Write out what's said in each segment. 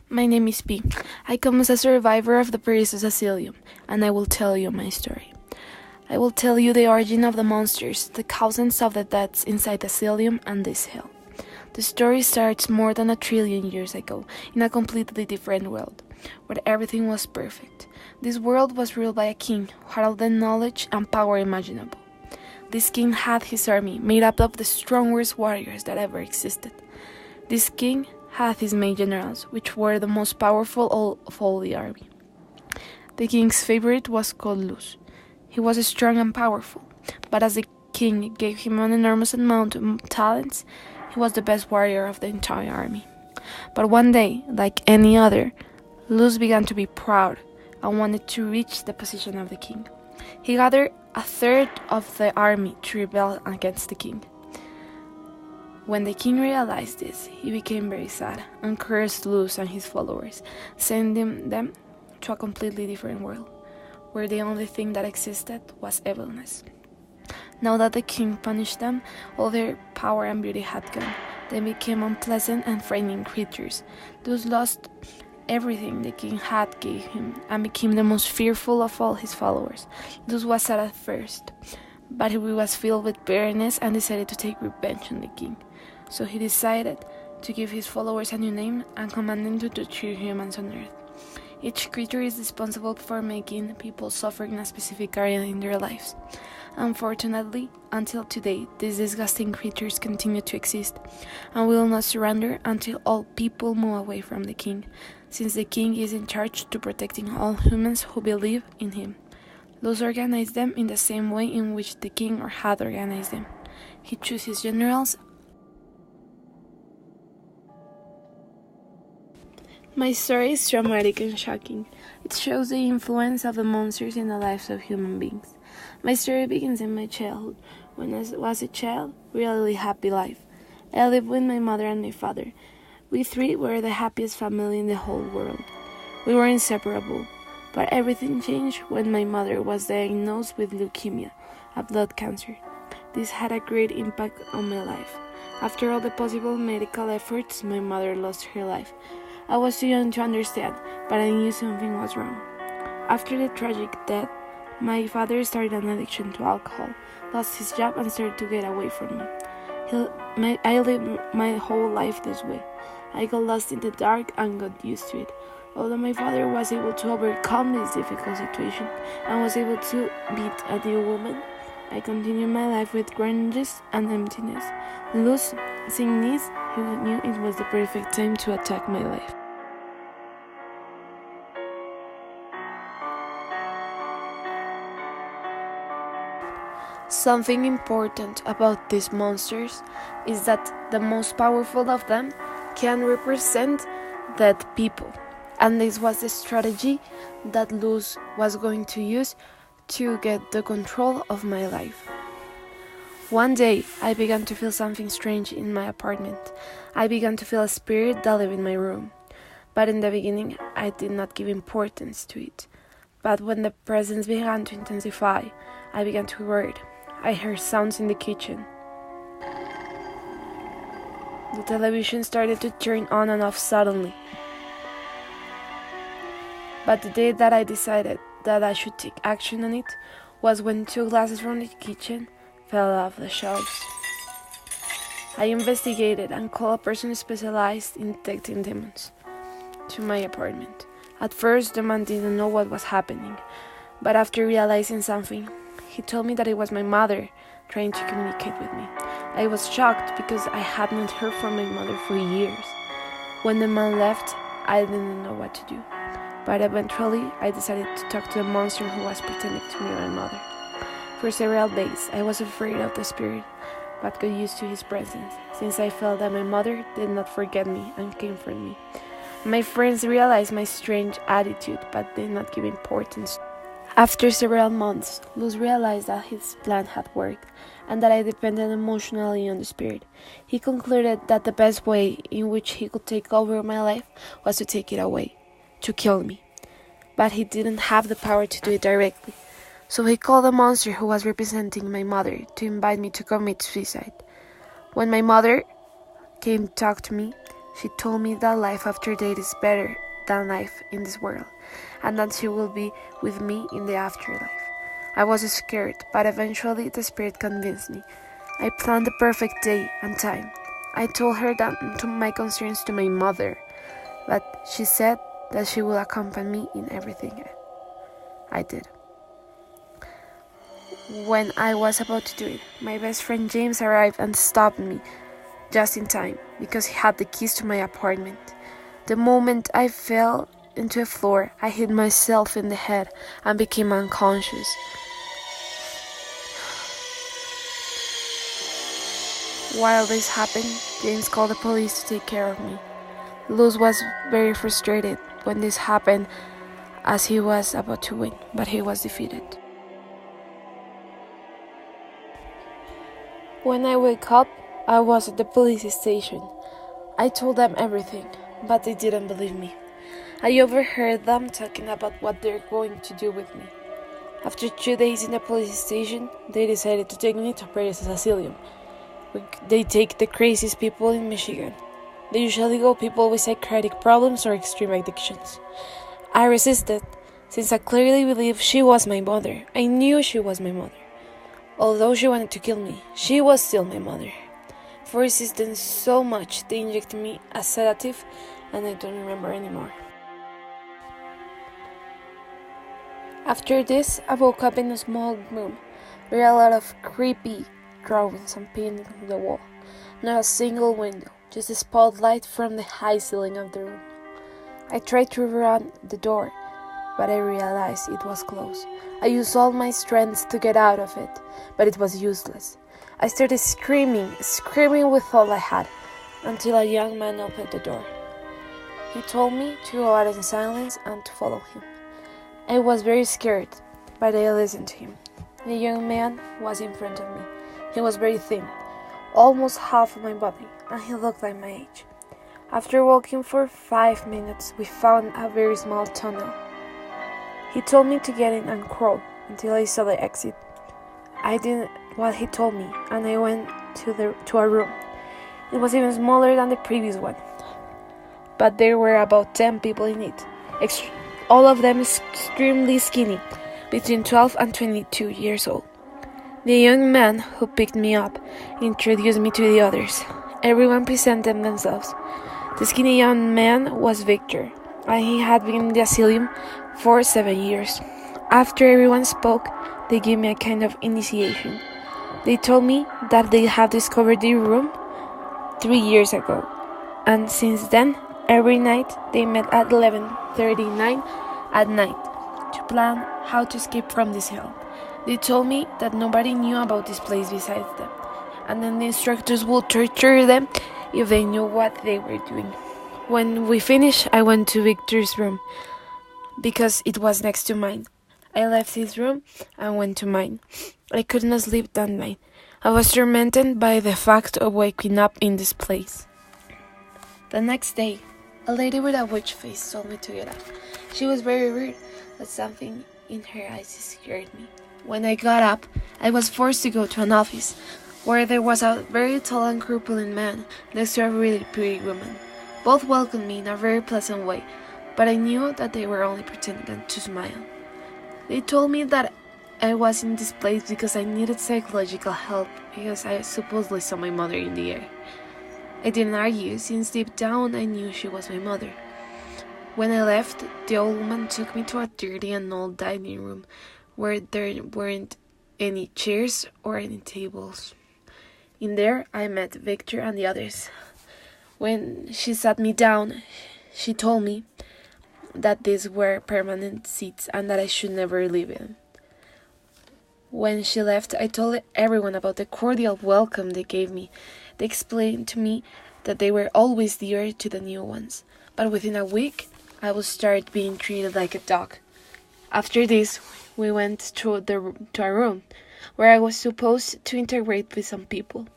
My name is P. I come as a survivor of the Paris Asylum, and I will tell you my story. I will tell you the origin of the monsters, the causes of the deaths inside the asylum, and this hell. The story starts more than 1,000,000,000 years ago, in a completely different world, where everything was perfect. This world was ruled by a king who had all the knowledge and power imaginable. This king had his army, made up of the strongest warriors that ever existed. This king had his main generals, which were the most powerful of all the army. The king's favorite was called Luz. He was strong and powerful, but as the king gave him an enormous amount of talents, he was the best warrior of the entire army. But one day, like any other, Luz began to be proud and wanted to reach the position of the king. He gathered a third of the army to rebel against the king. When the king realized this, he became very sad and cursed Luz and his followers, sending them to a completely different world, where the only thing that existed was evilness. Now that the king punished them, all their power and beauty had gone. They became unpleasant and frightening creatures. Luz lost everything the king had gave him and became the most fearful of all his followers. Luz was sad at first, but he was filled with bitterness and decided to take revenge on the king. So he decided to give his followers a new name and command them to torture humans on earth. Each creature is responsible for making people suffer in a specific area in their lives. Unfortunately, until today, these disgusting creatures continue to exist and will not surrender until all people move away from the king, since the king is in charge to protecting all humans who believe in him. Luz organized them in the same way in which the king had organized them. He chose his generals. My story is dramatic and shocking. It shows the influence of the monsters in the lives of human beings. My story begins in my childhood, when I was a child, really happy life. I lived with my mother and my father. We three were the happiest family in the whole world. We were inseparable, but everything changed when my mother was diagnosed with leukemia, a blood cancer. This had a great impact on my life. After all the possible medical efforts, my mother lost her life. I was too young to understand, but I knew something was wrong. After the tragic death, my father started an addiction to alcohol, lost his job, and started to get away from me. I lived my whole life this way. I got lost in the dark and got used to it. Although my father was able to overcome this difficult situation and was able to beat a new woman, I continued my life with grudges and emptiness. Luz, seeing this, he knew it was the perfect time to attack my life. Something important about these monsters is that the most powerful of them can represent dead people. And this was the strategy that Luz was going to use to get the control of my life. One day, I began to feel something strange in my apartment. I began to feel a spirit that lived in my room. But in the beginning, I did not give importance to it. But when the presence began to intensify, I began to worry. I heard sounds in the kitchen. The television started to turn on and off suddenly. But the day that I decided that I should take action on it was when 2 glasses from the kitchen fell off the shelves. I investigated and called a person specialized in detecting demons to my apartment. At first, the man didn't know what was happening, but after realizing something, he told me that it was my mother trying to communicate with me. I was shocked because I had not heard from my mother for years. When the man left, I didn't know what to do. But eventually, I decided to talk to the monster who was pretending to be my mother. For several days, I was afraid of the spirit, but got used to his presence, since I felt that my mother did not forget me and came for me. My friends realized my strange attitude, but did not give importance. After several months, Luz realized that his plan had worked, and that I depended emotionally on the spirit. He concluded that the best way in which he could take over my life was to take it away, to kill me. But he didn't have the power to do it directly. So he called the monster who was representing my mother to invite me to commit suicide. When my mother came to talk to me, She told me that life after death is better than life in this world, and that she will be with me in the afterlife. I was scared, but eventually the spirit convinced me. I planned the perfect day and time. I told her that my concerns to my mother, but she said that she will accompany me in everything I did. When I was about to do it, my best friend James arrived and stopped me just in time because he had the keys to my apartment. The moment I fell into the floor, I hit myself in the head and became unconscious. While this happened, James called the police to take care of me. Luz was very frustrated when this happened as he was about to win, but he was defeated. When I woke up, I was at the police station. I told them everything, but they didn't believe me. I overheard them talking about what they're going to do with me. After 2 days in the police station, they decided to take me to Paris Asylum. They take the craziest people in Michigan. They usually go people with psychiatric problems or extreme addictions. I resisted, since I clearly believed she was my mother. I knew she was my mother. Although she wanted to kill me, she was still my mother. For resisting so much, they injected me a sedative, and I don't remember anymore. After this, I woke up in a small room. There were a lot of creepy drawings and paintings on the wall. Not a single window, just a spotlight from the high ceiling of the room. I tried to run the door, but I realized it was closed. I used all my strength to get out of it, but it was useless. I started screaming with all I had, until a young man opened the door. He told me to go out in silence and to follow him. I was very scared, but I listened to him. The young man was in front of me. He was very thin, almost half of my body, and he looked like my age. After walking for 5 minutes, we found a very small tunnel. He told me to get in and crawl until I saw the exit. I did what he told me, and I went to a room. It was even smaller than the previous one, but there were about 10 people in it, all of them extremely skinny, between 12 and 22 years old. The young man who picked me up introduced me to the others. Everyone presented themselves. The skinny young man was Victor, and he had been in the asylum for 7 years. After everyone spoke, they gave me a kind of initiation. They told me that they have discovered the room 3 years ago, and since then, every night they met at 11:39 at night to plan how to escape from this hell. They told me that nobody knew about this place besides them, and then the instructors would torture them if they knew what they were doing. When we finished, I went to Victor's room because it was next to mine. I left his room and went to mine. I could not sleep that night. I was tormented by the fact of waking up in this place. The next day, a lady with a witch face told me to get up. She was very rude, but something in her eyes scared me. When I got up, I was forced to go to an office, where there was a very tall and corpulent man next to a really pretty woman. Both welcomed me in a very pleasant way, but I knew that they were only pretending to smile. They told me that I was in this place because I needed psychological help because I supposedly saw my mother in the air. I didn't argue, since deep down I knew she was my mother. When I left, the old woman took me to a dirty and old dining room where there weren't any chairs or any tables. In there, I met Victor and the others. When she sat me down, she told me that these were permanent seats and that I should never leave them. When she left, I told everyone about the cordial welcome they gave me. They explained to me that they were always dear to the new ones, but within a week, I would start being treated like a dog. After this, we went to our room, where I was supposed to integrate with some people,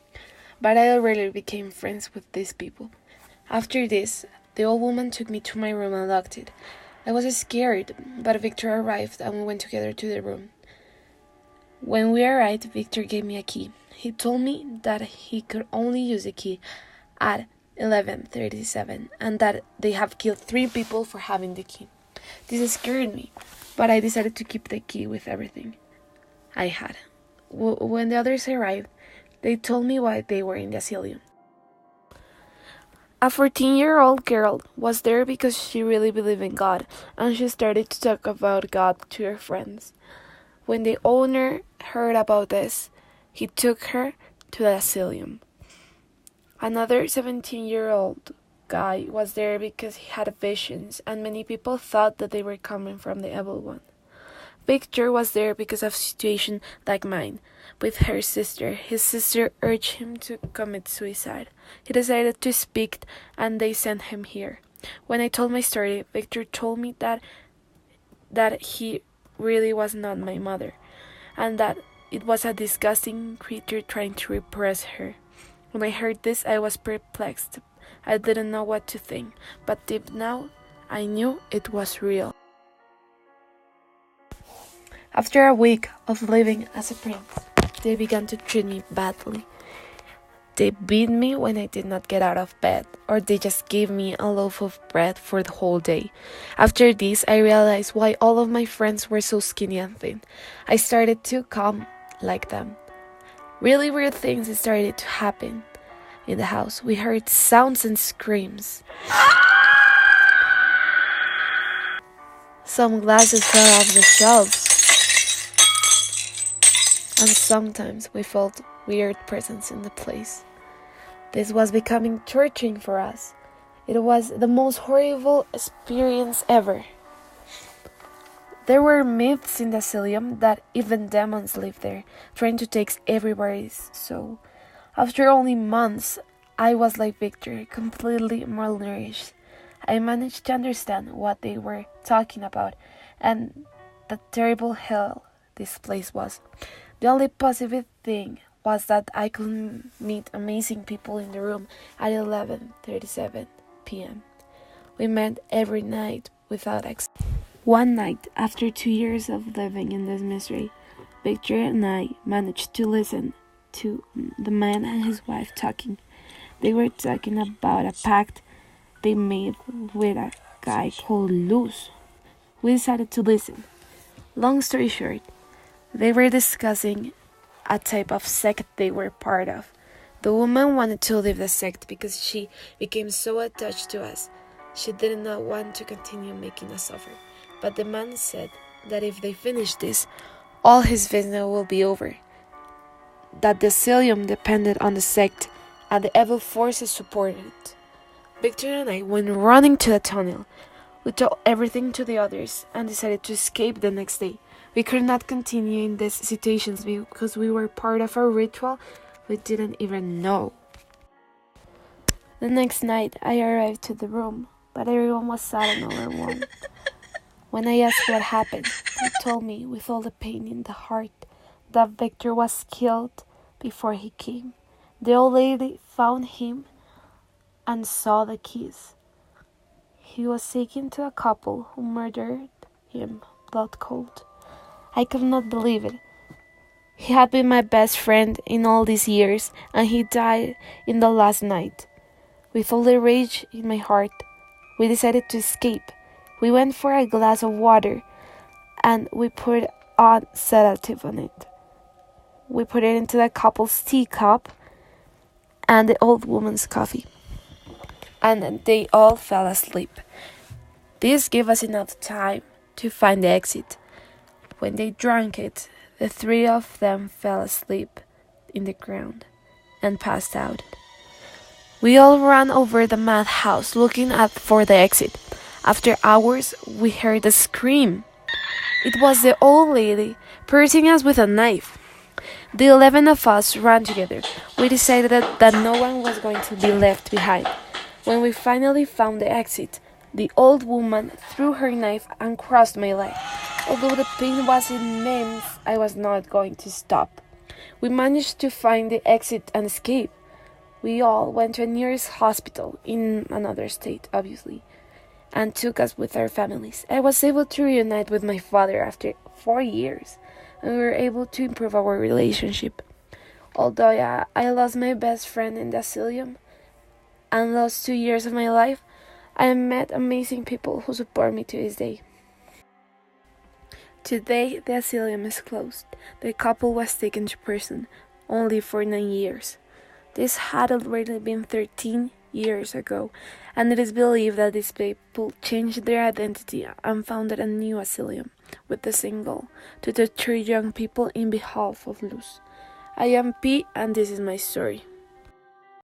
but I already became friends with these people. After this, the old woman took me to my room and locked it. I was scared, but Victor arrived and we went together to the room. When we arrived, Victor gave me a key. He told me that he could only use the key at 11:37, and that they have killed 3 people for having the key. This scared me, but I decided to keep the key with everything I had. When the others arrived, they told me why they were in the asylum. A 14-year-old girl was there because she really believed in God, and she started to talk about God to her friends. When the owner heard about this, he took her to the asylum. Another 17-year-old guy was there because he had visions, and many people thought that they were coming from the evil one. Victor was there because of a situation like mine with her sister. His sister urged him to commit suicide. He decided to speak, and they sent him here. When I told my story, Victor told me that he really was not my mother, and that it was a disgusting creature trying to repress her. When I heard this, I was perplexed. I didn't know what to think, but deep down, I knew it was real. After a week of living as a prince, they began to treat me badly. They beat me when I did not get out of bed, or they just gave me a loaf of bread for the whole day. After this, I realized why all of my friends were so skinny and thin. I started to come like them. Really weird things started to happen in the house. We heard sounds and screams. Some glasses fell off the shelves. And sometimes we felt weird presence in the place. This was becoming torturing for us. It was the most horrible experience ever. There were myths in the asylum that even demons lived there, trying to take everybody's soul. After only months, I was like Victor, completely malnourished. I managed to understand what they were talking about and the terrible hell this place was. The only positive thing was that I could meet amazing people in the room at 11:37 p.m. We met every night without exception. One night, after 2 years of living in this misery, Victor and I managed to listen to the man and his wife talking. They were talking about a pact they made with a guy called Luz. We decided to listen. Long story short, they were discussing a type of sect they were part of. The woman wanted to leave the sect because she became so attached to us. She did not want to continue making us suffer. But the man said that if they finished this, all his business will be over. That the asylum depended on the sect and the evil forces supported it. Victor and I went running to the tunnel. We told everything to the others and decided to escape the next day. We could not continue in these situations because we were part of a ritual we didn't even know. The next night, I arrived to the room, but everyone was sad and overwhelmed. When I asked what happened, they told me with all the pain in the heart that Victor was killed before he came. The old lady found him and saw the keys. He was taken to a couple who murdered him blood cold. I could not believe it. He had been my best friend in all these years, and he died in the last night. With all the rage in my heart, we decided to escape. We went for a glass of water, and we put a sedative on it. We put it into the couple's teacup and the old woman's coffee, and they all fell asleep. This gave us enough time to find the exit. When they drank it, the 3 of them fell asleep in the ground and passed out. We all ran over the madhouse looking for the exit. After hours, we heard a scream. It was the old lady piercing us with a knife. The 11 of us ran together. We decided that no one was going to be left behind. When we finally found the exit, the old woman threw her knife and crossed my leg. Although the pain was immense, I was not going to stop. We managed to find the exit and escape. We all went to a nearest hospital, in another state, obviously, and took us with our families. I was able to reunite with my father after 4 years, and we were able to improve our relationship. Although I lost my best friend in the asylum, and those 2 years of my life, I met amazing people who support me to this day. Today, the asylum is closed. The couple was taken to prison, only for 9 years. This had already been 13 years ago, and it is believed that these people changed their identity and founded a new asylum with the same goal, to torture young people in behalf of Luz. I am P, and this is my story.